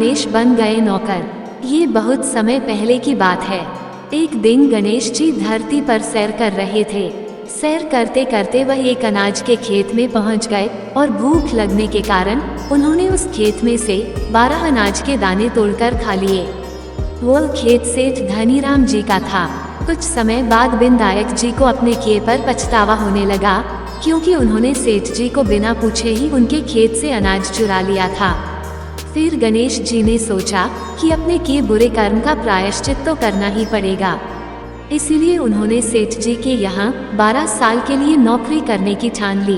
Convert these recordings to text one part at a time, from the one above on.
गणेश बन गए नौकर। ये बहुत समय पहले की बात है। एक दिन गणेश जी धरती पर सैर कर रहे थे। सैर करते करते वह एक अनाज के खेत में पहुंच गए और भूख लगने के कारण उन्होंने उस खेत में से 12 अनाज के दाने तोड़कर खा लिए। वह खेत सेठ धनीराम जी का था। कुछ समय बाद विनायक जी को अपने किए पर पछतावा होने लगा, क्योंकि उन्होंने सेठ जी को बिना पूछे ही उनके खेत से अनाज चुरा लिया था। फिर गणेश जी ने सोचा कि अपने किए बुरे कर्म का प्रायश्चित तो करना ही पड़ेगा। इसीलिए उन्होंने सेठ जी के यहाँ 12 साल के लिए नौकरी करने की ठान ली।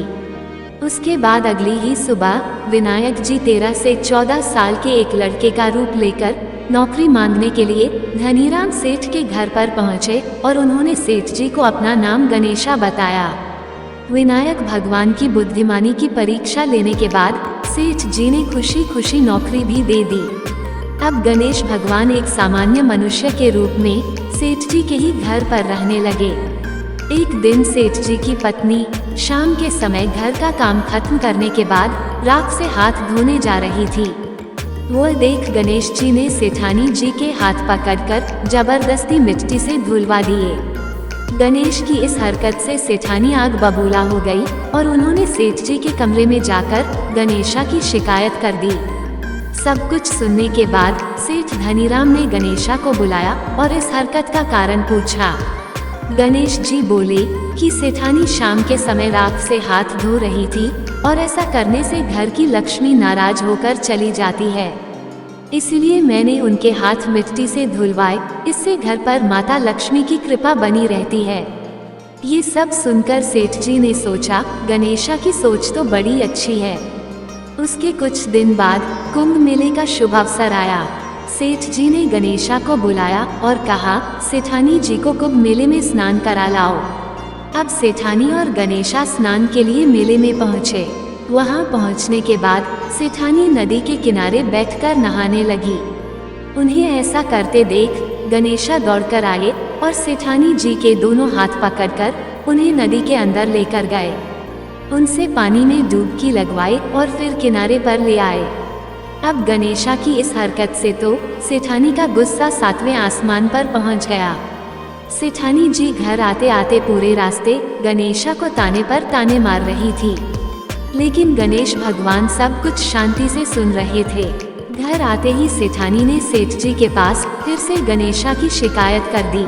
उसके बाद अगली ही सुबह विनायक जी 13 से 14 साल के एक लड़के का रूप लेकर नौकरी मांगने के लिए धनीराम सेठ के घर पर पहुँचे और उन्होंने सेठ जी को अपना नाम गणेशा बताया। विनायक भगवान की बुद्धिमानी की परीक्षा लेने के बाद सेठ जी ने खुशी खुशी नौकरी भी दे दी। अब गणेश भगवान एक सामान्य मनुष्य के रूप में सेठ जी के ही घर पर रहने लगे। एक दिन सेठ जी की पत्नी शाम के समय घर का काम खत्म करने के बाद राख से हाथ धोने जा रही थी। वह देख गणेश जी ने सेठानी जी के हाथ पकड़कर जबरदस्ती मिट्टी से धुलवा दिए। गणेश की इस हरकत से सेठानी आग बबूला हो गई और उन्होंने सेठ जी के कमरे में जाकर गणेशा की शिकायत कर दी। सब कुछ सुनने के बाद सेठ धनीराम ने गणेशा को बुलाया और इस हरकत का कारण पूछा। गणेश जी बोले कि सेठानी शाम के समय राख से हाथ धो रही थी और ऐसा करने से घर की लक्ष्मी नाराज होकर चली जाती है, इसलिए मैंने उनके हाथ मिट्टी से धुलवाए। इससे घर पर माता लक्ष्मी की कृपा बनी रहती है। ये सब सुनकर सेठ जी ने सोचा, गणेशा की सोच तो बड़ी अच्छी है। उसके कुछ दिन बाद कुंभ मेले का शुभ अवसर आया। सेठ जी ने गणेशा को बुलाया और कहा, सेठानी जी को कुंभ मेले में स्नान करा लाओ। अब सेठानी और गणेशा स्नान के लिए मेले में पहुँचे। वहां पहुंचने के बाद सेठानी नदी के किनारे बैठकर नहाने लगी। उन्हें ऐसा करते देख गणेशा दौड़कर आए और सेठानी जी के दोनों हाथ पकड़कर उन्हें नदी के अंदर लेकर गए। उनसे पानी में डुबकी लगवाई और फिर किनारे पर ले आए। अब गणेशा की इस हरकत से तो सेठानी का गुस्सा 7वें आसमान पर पहुंच गया। सेठानी जी घर आते आते पूरे रास्ते गणेशा को ताने पर ताने मार रही थी, लेकिन गणेश भगवान सब कुछ शांति से सुन रहे थे। घर आते ही सेठानी ने सेठ जी के पास फिर से गणेशा की शिकायत कर दी।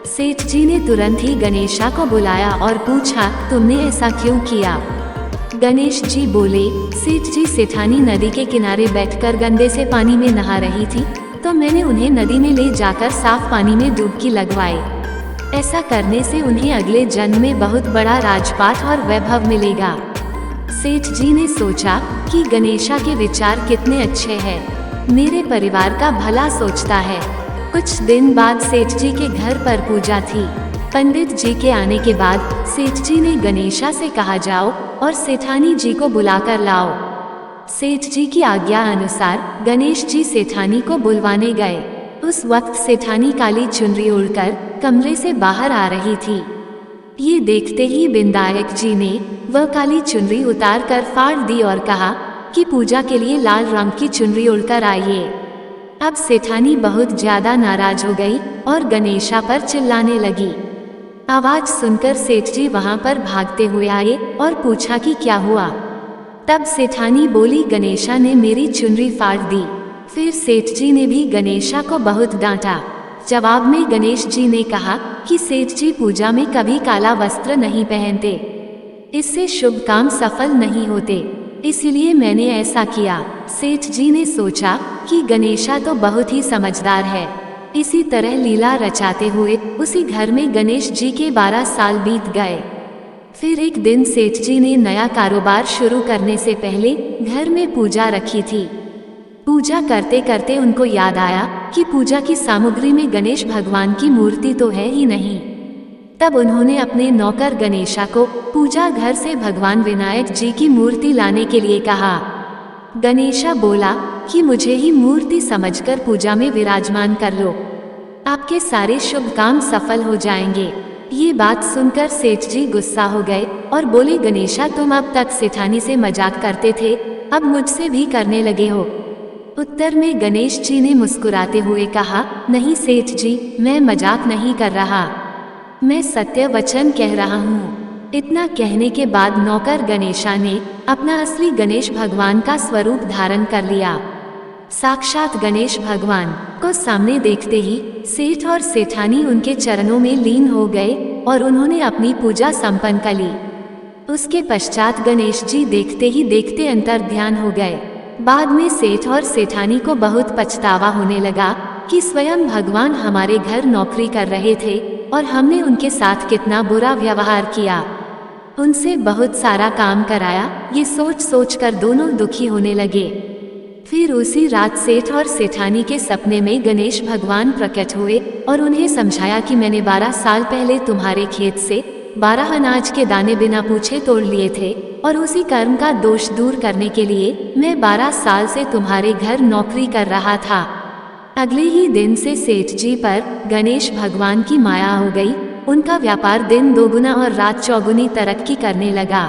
सेठ जी ने तुरंत ही गणेशा को बुलाया और पूछा, तुमने ऐसा क्यों किया? गणेश जी बोले, सेठ जी, सेठानी नदी के किनारे बैठकर गंदे से पानी में नहा रही थी, तो मैंने उन्हें नदी में ले जाकर साफ पानी में डुबकी लगवाई। ऐसा करने से उन्हें अगले जन्म में बहुत बड़ा राजपाट और वैभव मिलेगा। सेठ जी ने सोचा कि गणेशा के विचार कितने अच्छे हैं, मेरे परिवार का भला सोचता है। कुछ दिन बाद सेठ जी के घर पर पूजा थी। पंडित जी के आने के बाद सेठ जी ने गणेशा से कहा, जाओ और सेठानी जी को बुलाकर लाओ। सेठ जी की आज्ञा अनुसार गणेश जी सेठानी को बुलवाने गए। उस वक्त सेठानी काली चुनरी ओढ़कर कमरे से बाहर आ रही थी। ये देखते ही विनायक जी ने वह काली चुनरी उतार कर फाड़ दी और कहा कि पूजा के लिए लाल रंग की चुनरी ओढ़कर आइए। अब सेठानी बहुत ज्यादा नाराज हो गई और गणेशा पर चिल्लाने लगी। आवाज सुनकर सेठ जी वहां पर भागते हुए आए और पूछा कि क्या हुआ। तब सेठानी बोली, गणेशा ने मेरी चुनरी फाड़ दी। फिर सेठ जी ने भी गणेशा को बहुत डांटा। जवाब में गणेश जी ने कहा कि सेठ जी पूजा में कभी काला वस्त्र नहीं पहनते, इससे शुभ काम सफल नहीं होते, इसलिए मैंने ऐसा किया। सेठ जी ने सोचा कि गणेशा तो बहुत ही समझदार है। इसी तरह लीला रचाते हुए उसी घर में गणेश जी के 12 साल बीत गए। फिर एक दिन सेठ जी ने नया कारोबार शुरू करने से पहले घर में पूजा रखी थी। पूजा करते करते उनको याद आया कि पूजा की सामग्री में गणेश भगवान की मूर्ति तो है ही नहीं। तब उन्होंने अपने नौकर गणेशा को पूजा घर से भगवान विनायक जी की मूर्ति लाने के लिए कहा। गणेशा बोला कि मुझे ही मूर्ति समझकर पूजा में विराजमान कर लो, आपके सारे शुभ काम सफल हो जाएंगे। ये बात सुनकर सेठ जी गुस्सा हो गए और बोले, गणेशा, तुम अब तक सेठानी से मजाक करते थे, अब मुझसे भी करने लगे हो। उत्तर में गणेश जी ने मुस्कुराते हुए कहा, नहीं सेठ जी, मैं मजाक नहीं कर रहा, मैं सत्य वचन कह रहा हूँ। इतना कहने के बाद नौकर गणेशा ने अपना असली गणेश भगवान का स्वरूप धारण कर लिया। साक्षात गणेश भगवान को सामने देखते ही सेठ और सेठानी उनके चरणों में लीन हो गए और उन्होंने अपनी पूजा संपन्न कर ली। उसके पश्चात गणेश जी देखते ही देखते अंतर्ध्यान हो गए। बाद में सेठ और सेठानी को बहुत पछतावा होने लगा कि स्वयं भगवान हमारे घर नौकरी कर रहे थे और हमने उनके साथ कितना बुरा व्यवहार किया, उनसे बहुत सारा काम कराया। ये सोच सोच कर दोनों दुखी होने लगे। फिर उसी रात सेठ और सेठानी के सपने में गणेश भगवान प्रकट हुए और उन्हें समझाया कि मैंने 12 साल पहले तुम्हारे खेत से 12 अनाज के दाने बिना पूछे तोड़ लिए थे और उसी कर्म का दोष दूर करने के लिए मैं 12 साल से तुम्हारे घर नौकरी कर रहा था। अगले ही दिन से सेठ जी पर गणेश भगवान की माया हो गई। उनका व्यापार दिन दोगुना और रात चौगुनी तरक्की करने लगा।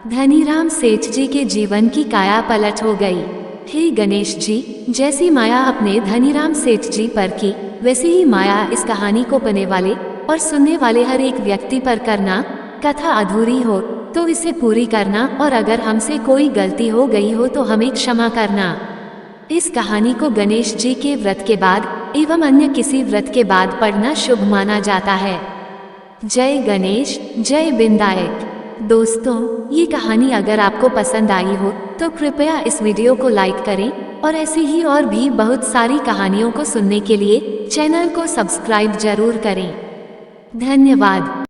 धनीराम सेठ जी के जीवन की काया पलट हो गई। हे गणेश जी, जैसी माया अपने धनीराम सेठ जी पर की, वैसे ही माया इस कहानी को पढ़ने वाले और सुनने वाले हर एक व्यक्ति पर करना। कथा अधूरी हो तो इसे पूरी करना और अगर हमसे कोई गलती हो गई हो तो हमें क्षमा करना। इस कहानी को गणेश जी के व्रत के बाद एवं अन्य किसी व्रत के बाद पढ़ना शुभ माना जाता है। जय गणेश, जय विनायक। दोस्तों, ये कहानी अगर आपको पसंद आई हो तो कृपया इस वीडियो को लाइक करें और ऐसी ही और भी बहुत सारी कहानियों को सुनने के लिए चैनल को सब्सक्राइब जरूर करें। धन्यवाद।